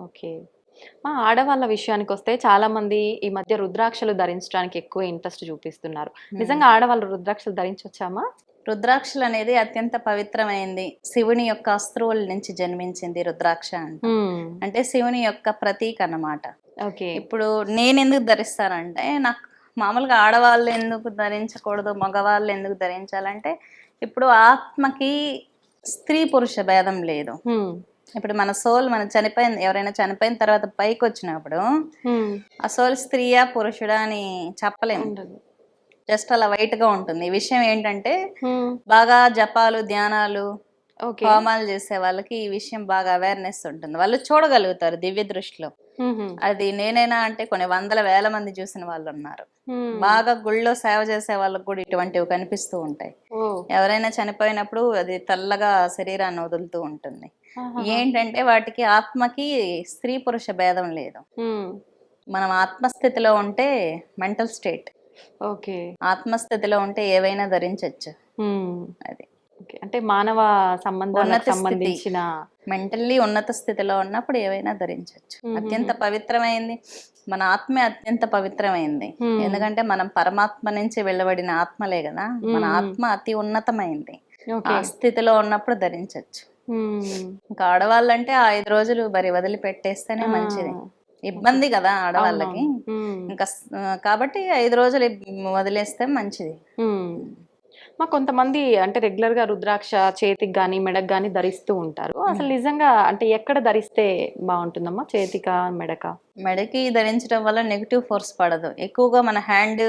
Okay. ఆడవాళ్ళ విషయానికొస్తే చాలా మంది ఈ మధ్య రుద్రాక్షలు ధరించడానికి ఎక్కువ ఇంట్రెస్ట్ చూపిస్తున్నారు. హ్మ్. నిజంగా ఆడవాళ్ళు రుద్రాక్షలు ధరించొచ్చామా? రుద్రాక్షలు అనేది అత్యంత పవిత్రమైంది. శివుని యొక్క అస్త్రువుల నుంచి జన్మించింది రుద్రాక్ష అంటాం. హ్మ్. అంటే శివుని యొక్క ప్రతీక అన్నమాట. ఓకే. ఇప్పుడు నేనెందుకు ధరిస్తానంటే, నాకు మామూలుగా ఆడవాళ్ళు ఎందుకు ధరించకూడదు, మగవాళ్ళు ఎందుకు ధరించాలంటే, ఇప్పుడు ఆత్మకి స్త్రీ పురుష భేదం లేదు. హ్మ్. ఇప్పుడు మన సోల్ మనం ఎవరైనా చనిపోయిన తర్వాత పైకొచ్చినప్పుడు, హ్మ్. ఆ సోల్ స్త్రీయా, పురుషుడా అని చెప్పలేము. ఉండదు. జస్ట్ అలా వైట్‌గా ఉంటుంది. ఈ విషయం ఏంటంటే, హ్మ్. బాగా జపాలు, ధ్యానాలు, ఓకే. హోమాలు చేసే వాళ్ళకి ఈ విషయం బాగా అవేర్‌నెస్ ఉంటుంది. వాళ్ళు చూడగలుగుతారు దివ్య దృష్టిలో. హుహు. అది నేనైనా అంటే కొన్ని వందల వేల మంది చూసిన వాళ్ళున్నారు. హ్మ్. బాగా గుళ్ళో సేవ చేసే వాళ్ళకి కూడా ఇటువంటివి కనిపిస్తూ ఉంటాయి. ఓహ్! ఎవరైనా చనిపోయినప్పుడు అది తెల్లగా శరీరాన్ని వదులుతూ ఉంటుంది. ఆహాహా! ఏంటంటే వాటికి ఆత్మకి స్త్రీ పురుష భేదం లేదు. హ్మ్. మనం ఆత్మస్థితిలో ఉంటే మెంటల్ స్టేట్. ఓకే. ఆత్మస్థితిలో ఉంటే ఏవైనా ధరించొచ్చు. హ్మ్. అది. ఓకే. అంటే మానవ సంబంధాలకు ఉన్నత స్థితి. సంబంధించిన మెంటల్లీ ఉన్నత స్థితిలో ఉన్నప్పుడు ఏవైనా ధరించొచ్చు. హుహుహు. అత్యంత పవిత్రమైంది. మన ఆత్మే అత్యంత పవిత్రమైంది. హ్మ్. ఎందుకంటే మనం పరమాత్మ నుంచి వెళ్ళబడిన ఆత్మలే గదా! మన హ్మ్. హ్మ్. ఆత్మ అతి ఉన్నతమైంది. ఆ ఓకే. స్థితిలో ఉన్నప్పుడు ధరించొచ్చు. హ్మ్. ఇంకా ఆడవాళ్ళంటే ఆ 5 రోజులు మరి వదిలిపెట్టేస్తేనే మంచిది. ఆ! ఓకే. ఇబ్బంది గదా ఆడవాళ్ళకి. అవునవును. హ్మ్. ఇంకా కాబట్టి 5 రోజులు వదిలేస్తే మంచిది. హ్మ్. కొంతమంది అంటే రెగ్యులర్‌గా రుద్రాక్ష చేతికి గాని, మెడకు గాని ధరిస్తూ ఉంటారు. అసలు హ్మ్. నిజంగా అంటే ఎక్కడ ధరిస్తే బావుంటుందమ్మా? చేతికా? మెడకా? మెడకి ధరించడం వల్ల నెగెటివ్ ఫోర్స్ పడదు. ఎక్కువగా మన హ్యాండ్,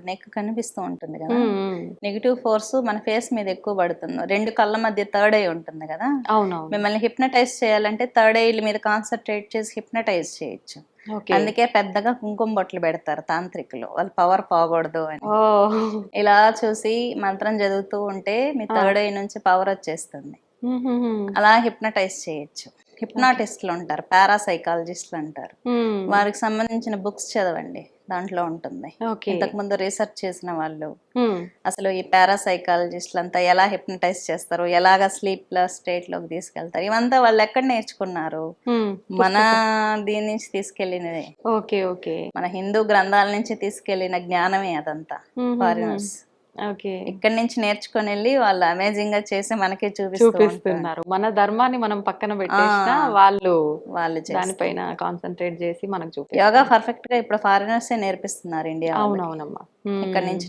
నెక్ కనిపిస్తూ ఉంటుంది గదా! హ్మ్. హ్మ్. నెగెటివ్ ఫోర్స్ మన ఫేస్ మీద ఎక్కువ పడుతుంది. 2 కళ్ళ మధ్య థర్డ్ ఐ ఉంటుంది గదా! అవునవును. మిమ్మల్ని హిప్నటైజ్ చేయాలంటే థర్డ్ ఐల మీద కాన్సంట్రేట్ చేసి హిప్నటైజ్ చేయొచ్చు. ఓకే. అందుకే పెద్దగా కుంకుమ బొట్లు పెడతారు తాంత్రికులు. వాళ్ళ పవర్ పోగూడదు అని. ఓహ్! ఇలా చూసి మంత్రం చదువుతూ ఉంటే మీ ఆ! థర్డ్ ఐ నుంచి పవర్ వచ్చేస్తుంది. హుహుహు. అలా హిప్నటైజ్ చేయొచ్చు. ఓకే. హిప్నాటిస్టులు ఉంటారు. పారాసైకాలజిస్టులు అంటారు. హ్మ్. వారికి సంబంధించిన బుక్స్ చదవండి. దాంట్లో ఉంటుంది. ఓకే. ఇంతకుముందు రీసెర్చ్ చేసిన వాళ్ళు, హ్మ్. అసలు ఈ పారాసైకాలజిస్టులంతా ఎలా హిప్నటైజ్ చేస్తారు? ఎలాగా స్లీప్‌లెస్ స్టేట్‌లోకి తీసుకెళ్తారు? ఇవంతా వాళ్ళెక్కడ నేర్చుకున్నారు? హ్మ్. మన పుస్తకం. దీని నుంచి తీసుకెళ్ళినవే. ఓకే. ఓకే. మన హిందూ గ్రంథాల నుంచి తీసుకెళ్ళిన జ్ఞానమే అదంతా. హుహుహు. ఫారినర్స్. ఓకే. ఇక్కడి నుంచి నేర్చుకొనెళ్ళి వాళ్ళు అమేజింగ్‌గా చేసి మనకే చూపిస్తూ ఉంటారు. చూపిస్తున్నారు. మన ధర్మాన్ని మనం పక్కన పెట్టేసినా ఆ! వాళ్ళు వాళ్ళు చేస్తూ దానిపైన ఉంటారు. కాన్సంట్రేట్ జేసి మనకు యోగా చూపిస్తున్నారు. పర్ఫెక్ట్‌గా ఇప్పుడు ఫారినర్సే నేర్పిస్తున్నారు ఇండియా వాళ్ళకి. అవునవునమ్మా. ఇక్కడి హ్మ్. నుంచి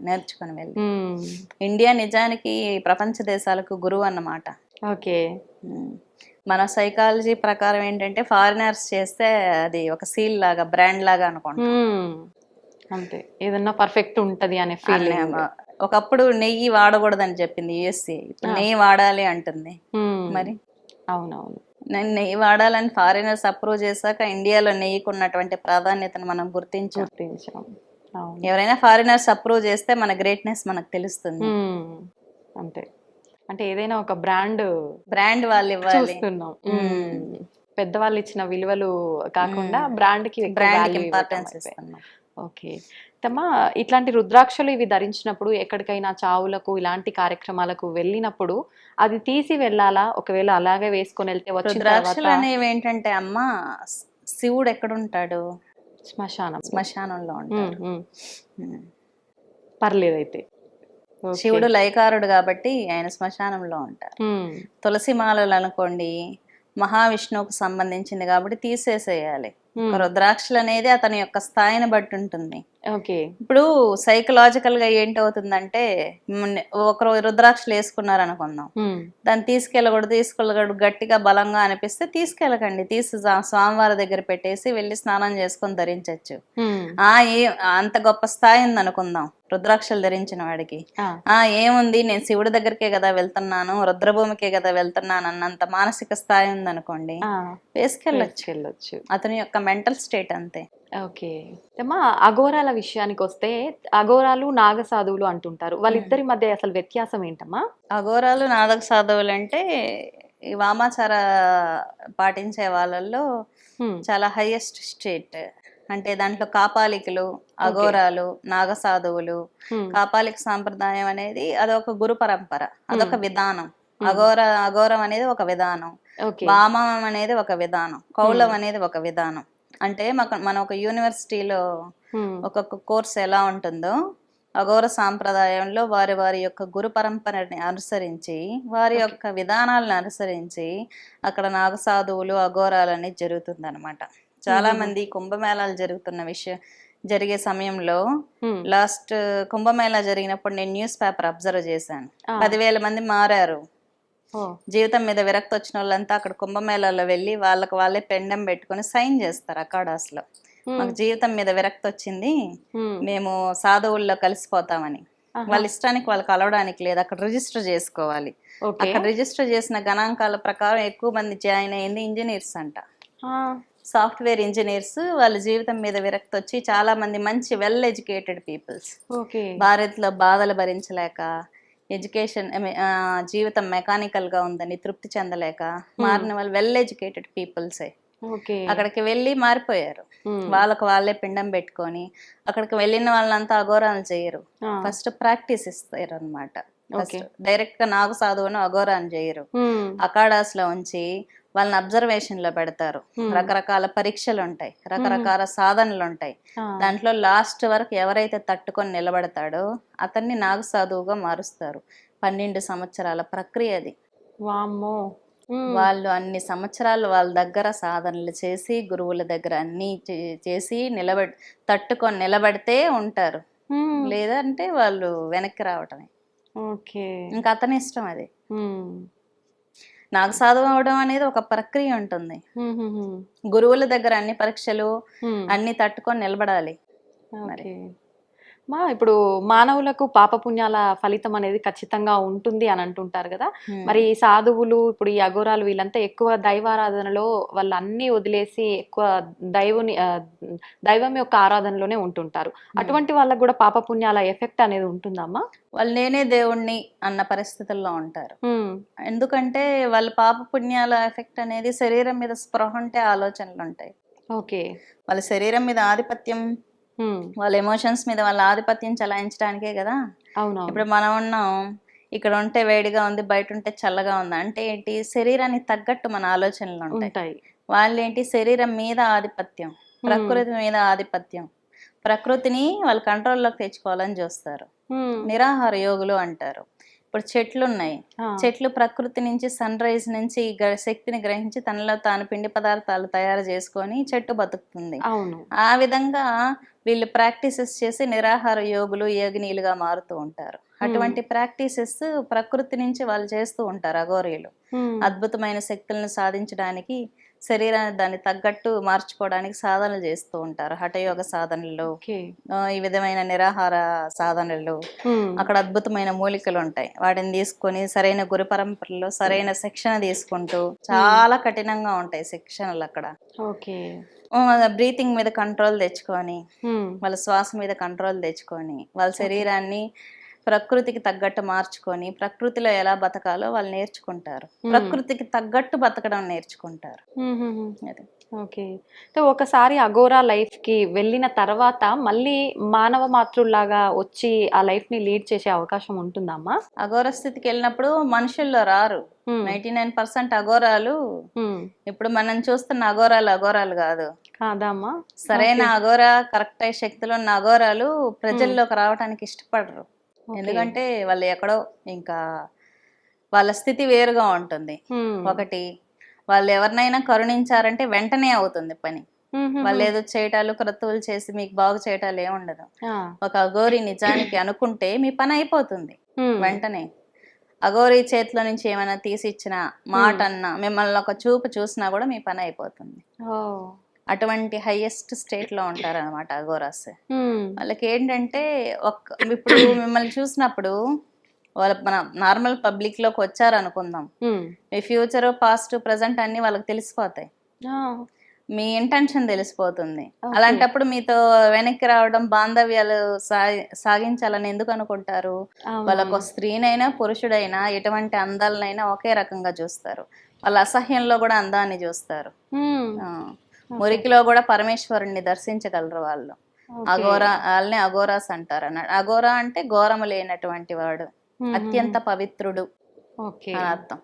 నేర్చుకొని వెళ్ళి. హ్మ్. ఇండియా నిజానికి ప్రపంచ దేశాలకు గురువు అన్నమాట. ఓకే. హ్మ్. మన సైకాలజీ ప్రకారం ఏంటంటే ఫారినర్స్ చేస్తే అది ఒక సీల్ లాగా, బ్రాండ్ లాగా అనుకుంటాం. హ్మ్. అంతే. ఏదన్నా పర్ఫెక్ట్ ఉంటది అనే అన్నే ఫీలింగ్. ఒకప్పుడు నెయ్యి వాడకూడదని చెప్పింది యూఎస్ఏ. ఇప్పుడు ఆ! నెయ్యి వాడాలి అంటుంది. హ్మ్. మరి అవునవును. నేను నెయ్యి వాడాలని ఫారినర్స్ అప్రూవ్ చేశాక ఇండియాలో నెయ్యికున్నటువంటి ప్రాధాన్యతను మనం గుర్తించాం. గుర్తించాం. అవును. ఎవరైనా ఫారినర్స్ అప్రూవ్ చేస్తే మన గ్రేట్‌నెస్ మనకు తెలుస్తుంది. హ్మ్. అంతే. అంటే ఏదైనా ఒక బ్రాండ్ బ్రాండ్ వాళ్ళివ్వాలి. చూస్తున్నాం. హ్మ్. హ్మ్. పెద్దవాళ్ళిచ్చిన విలువలు కాకుండా హ్మ్. బ్రాండ్‌కి ఎక్కువ బ్రాండ్‌కి వాల్యూ ఇవ్వటం ఇంపార్టెన్స్ అయిపోయింది. ఇస్తున్నాం. ఓకే. ఇట్లాంటి రుద్రాక్షలు ఇవి ధరించినప్పుడు ఎక్కడికైనా చావులకు, ఇలాంటి కార్యక్రమాలకు వెళ్ళినప్పుడు అది తీసి వెళ్ళాలా? ఒకవేళ అలాగే వేసుకొనెళ్తే వచ్చిన తర్వాత రుద్రాక్షలనేవేంటంటే అమ్మ స్ శివుడెక్కడుంటాడు? శ్మశానంలో. శ్మశానంలో హ్మ్. ఉంటారు. హ్మ్. హ్మ్. పర్లేదయితే. ఓకే. శివుడు లయకారుడు గాబట్టి ఆయన శ్మశానంలో ఉంటారు. హ్మ్. తులసి మాలలనుకోండి, మహావిష్ణువుకు సంబంధించింది గాబట్టి తీసేసేయాలి. హ్మ్. రుద్రాక్షలనేది అతని యొక్క స్థాయిని బట్టి ఉంటుంది. ఓకే. ఇప్పుడు సైకలాజికల్‌గా ఏంటవుతుందంటే ఒకరు రుద్రాక్షలేసుకున్నారనుకుందాం. హ్మ్. దాన్ని తీసుకెళ్ళకూడదు గట్టిగా బలంగా అనిపిస్తే తీసుకెళ్ళకండి. తీసి స్వామివారి దగ్గర పెట్టేసి వెళ్లి స్నానం చేసుకొని ధరించొచ్చు. హ్మ్. ఆ! ఏ అంత గొప్ప స్థాయి ఉందనుకుందాం రుద్రాక్షలు ధరించిన వాడికి. ఆ! ఏముంది నేను శివుడి దగ్గరికే గదా వెళ్తున్నాను, రుద్రభూమికే గదా వెళ్తున్నాను అన్నంత మానసిక స్థాయి ఉందనుకోండి, ఆ! వేసుకెళ్ళొచ్చు. వేసుకెళ్ళొచ్చు. అతని యొక్క మెంటల్ స్టేట్ అంతే. ఓకే. అఘోరాల విషయానికొస్తే అఘోరాలు, నాగసాధువులు అంటుంటారు. హ్మ్. వాళ్ళిద్దరి మధ్య అసలు వ్యత్యాసం ఏంటమ్మా? అఘోరాలు, నాదక సాధువులంటే ఈ వామాచార పాటించే వాళ్ళల్లో హ్మ్. చాలా హైయెస్ట్ స్టేట్. అంటే దాంట్లో కాపాలికులు, ఓకే. అఘోరాలు, నాగసాధువులు. హ్మ్. కాపాలిక సాంప్రదాయం అనేది అదొక గురు పరంపర. హ్మ్. అదొక విధానం. హ్మ్. అఘోరం అనేది ఒక విధానం. ఓకే. వామనం అనేది ఒక విధానం, కౌలం అనేది ఒక విధానం. అంటే మన ఒక యూనివర్సిటీలో హ్మ్. ఒక్కొక్క కోర్స్ ఎలా ఉంటుందో అఘోర సాంప్రదాయంలో వారి వారి యొక్క గురు పరంపరని అనుసరించి వారి ఓకే. యొక్క విధానాలను అనుసరించి అక్కడ నాగసాధువులు అఘోరాలు అనేది జరుగుతుంది అనమాట. చాలా మంది కుంభమేళాలు జరిగే సమయంలో హ్మ్. లాస్ట్ కుంభమేళా జరిగినప్పుడు నేను న్యూస్ పేపర్ అబ్జర్వ్ చేశాను. ఆ. 10,000 మంది మారారు. ఓ. జీవితం మీద విరక్తి వచ్చిన వాళ్ళంతా అక్కడ కుంభమేళాలో వెళ్ళి వాళ్ళకి వాళ్ళే పెండం పెట్టుకొని సైన్ చేస్తారు అఖాడాస్లో. మాకు జీవితం మీద విరక్తి వచ్చింది, హ్మ్. మేము సాధువుల్లో కలిసిపోతామని. ఆహా. వాళ్ళ ఇష్టానికి వాళ్ళు కలవడానికి లేదు, అక్కడ రిజిస్టర్ చేసుకోవాలి. ఓకే. అక్కడ రిజిస్టర్ చేసిన గణాంకాల ప్రకారం ఎక్కువ మంది జాయిన్ అయింది ఇంజనీర్స్ అంట, ఆ. Software engineers. వాళ్ళ జీవితం మీద విరక్తి వచ్చి చాలా మంది మంచి వెల్ ఎడ్యుకేటెడ్ పీపుల్స్, ఓకే. భారత్లో బాధలు భరించలేక ఎడ్యుకేషన్ జీవితం మెకానికల్ గా ఉందని తృప్తి చెందలేక మారిన వాళ్ళు వెల్ ఎడ్యుకేటెడ్ పీపుల్సే ఓకే. అక్కడికి వెళ్ళి మారిపోయారు. వాళ్ళకు వాళ్ళే పిండం పెట్టుకొని అక్కడికి వెళ్ళిన వాళ్ళంతా అఘోరాలు చేయరు, ఫస్ట్ ప్రాక్టీస్ ఇస్తారు అనమాట. ఫస్ట్ డైరెక్ట్ గా నాగు సాధువును అఘోరాన్ని చేయరు, అఖాడాస్ లో ఉంచి వాళ్ళని అబ్జర్వేషన్ లో పెడతారు. రకరకాల పరీక్షలు ఉంటాయి, రకరకాల సాధనలు ఉంటాయి. దాంట్లో లాస్ట్ వరకు ఎవరైతే తట్టుకొని నిలబడతాడో అతన్ని నాగు సాధువుగా మారుస్తారు. 12 సంవత్సరాల ప్రక్రియ అది. వామ్మో. వాళ్ళు అన్ని సంవత్సరాలు వాళ్ళ దగ్గర సాధనలు చేసి గురువుల దగ్గర అన్ని చేసి తట్టుకొని నిలబడితే ఉంటారు, లేదంటే వాళ్ళు వెనక్కి రావటమే. ఓకే. ఇంకా అతని ఇష్టం అది. నాకు సాధువు అవడం అనేది ఒక ప్రక్రియ ఉంటుంది. గురువుల దగ్గర అన్ని పరీక్షలు అన్ని తట్టుకొని నిలబడాలి. ఓకే. ఇప్పుడు మానవులకు పాపపుణ్యాల ఫలితం అనేది ఖచ్చితంగా ఉంటుంది అని అంటుంటారు కదా. మరి ఈ సాధువులు ఇప్పుడు ఈ అఘోరాలు వీళ్ళంతా ఎక్కువ దైవారాధనలో వాళ్ళు అన్ని వదిలేసి ఎక్కువ దైవం యొక్క ఆరాధనలోనే ఉంటుంటారు. అటువంటి వాళ్ళకు కూడా పాపపుణ్యాల ఎఫెక్ట్ అనేది ఉంటుందమ్మా? వాళ్ళు నేనే దేవుణ్ణి అన్న పరిస్థితుల్లో ఉంటారు. ఎందుకంటే వాళ్ళ పాపపుణ్యాల ఎఫెక్ట్ అనేది శరీరం మీద స్పృహ ఉంటే ఆలోచనలు ఉంటాయి. ఓకే. వాళ్ళ శరీరం మీద ఆధిపత్యం, వాళ్ళ ఎమోషన్స్ మీద వాళ్ళ ఆధిపత్యం చలాయించడానికే కదా. ఇప్పుడు మనం ఉన్నాం, ఇక్కడ ఉంటే వేడిగా ఉంది, బయట ఉంటే చల్లగా ఉంది అంటే ఏంటి, శరీరానికి తగ్గట్టు మన ఆలోచనలు ఉంటాయి. వాళ్ళు ఏంటి, శరీరం మీద ఆధిపత్యం, ప్రకృతి మీద ఆధిపత్యం, ప్రకృతిని వాళ్ళు కంట్రోల్లోకి తెచ్చుకోవాలని చూస్తారు. నిరాహార యోగులు అంటారు. ఇప్పుడు చెట్లు ఉన్నాయి, చెట్లు ప్రకృతి నుంచి సన్ రైజ్ నుంచి శక్తిని గ్రహించి తనలో తాను పిండి పదార్థాలు తయారు చేసుకొని చెట్టు బతుకుతుంది. ఆ విధంగా వీళ్ళు ప్రాక్టీసెస్ చేసి నిరాహార యోగులు యోగినీలుగా మారుతూ ఉంటారు. అటువంటి ప్రాక్టీసెస్ ప్రకృతి నుంచి వాళ్ళు చేస్తూ ఉంటారు అఘోరీలు. అద్భుతమైన శక్తులను సాధించడానికి శరీరాన్ని దాన్ని తగ్గట్టు మార్చుకోవడానికి సాధనలు చేస్తూ ఉంటారు. హఠయోగ సాధనలు, ఈ విధమైన నిరాహార సాధనలు. అక్కడ అద్భుతమైన మూలికలు ఉంటాయి, వాటిని తీసుకొని సరైన గురు పరంపరలో సరైన శిక్షణ తీసుకుంటూ, చాలా కఠినంగా ఉంటాయి శిక్షణలు అక్కడ. బ్రీతింగ్ మీద కంట్రోల్ తెచ్చుకొని, వాళ్ళ శ్వాస మీద కంట్రోల్ తెచ్చుకొని, వాళ్ళ శరీరాన్ని ప్రకృతికి తగ్గట్టు మార్చుకొని ప్రకృతిలో ఎలా బతకాలో వాళ్ళు నేర్చుకుంటారు. ప్రకృతికి తగ్గట్టు బతకడం నేర్చుకుంటారు. ఓకే. ఒకసారి అఘోరా లైఫ్ కి వెళ్ళిన తర్వాత మళ్ళీ మానవ మాతృలాగా వచ్చి ఆ లైఫ్ ని లీడ్ చేసే అవకాశం ఉంటుందమ్మా? అఘోర స్థితికి వెళ్ళినప్పుడు మనుషుల్లో రారు. 99% అఘోరాలు ఇప్పుడు మనం చూస్తున్న అఘోరాలు కాదు కాదమ్మా. సరైన అఘోరా కరెక్ట్ అయ్యే శక్తిలో ఉన్న అఘోరాలు ప్రజల్లోకి రావడానికి ఇష్టపడరు. ఎందుకంటే వాళ్ళు ఎక్కడో ఇంకా వాళ్ళ స్థితి వేరుగా ఉంటుంది. ఒకటి, వాళ్ళు ఎవరినైనా కరుణించారంటే వెంటనే అవుతుంది పని. వాళ్ళు ఏదో చేయటాలు క్రతువులు చేసి మీకు బాగు చేయటాలు ఏముండదు. ఒక అఘోరి నిజానికి అనుకుంటే మీ పని అయిపోతుంది వెంటనే. అఘోరి చేతిలో నుంచి ఏమైనా తీసి ఇచ్చిన మాట అన్నా, మిమ్మల్ని ఒక చూపు చూసినా కూడా మీ పని అయిపోతుంది. అటువంటి హైయెస్ట్ స్టేట్ లో ఉంటారు అనమాట అఘోరాస్. వాళ్ళకి ఏంటంటే ఇప్పుడు మిమ్మల్ని చూసినప్పుడు వాళ్ళ మన నార్మల్ పబ్లిక్ లోకి వచ్చారు అనుకుందాం, మీ ఫ్యూచర్ పాస్ట్ ప్రజెంట్ అన్ని వాళ్ళకి తెలిసిపోతాయి, మీ ఇంటెన్షన్ తెలిసిపోతుంది. అలాంటప్పుడు మీతో వెనక్కి రావడం, బాంధవ్యాలు సాగించాలని ఎందుకు అనుకుంటారు? వాళ్ళకు స్త్రీనైనా పురుషుడైనా ఎటువంటి అందాలనైనా ఒకే రకంగా చూస్తారు. వాళ్ళ అసహ్యంలో కూడా అందాన్ని చూస్తారు. మురికిలో కూడా పరమేశ్వరుణ్ణి దర్శించగలరు వాళ్ళు. వాళ్ళని అఘోరాస్ అంటారు అన్నాడు. అఘోరా అంటే ఘోరము లేనటువంటి వాడు, అత్యంత పవిత్రుడు అని అర్థం.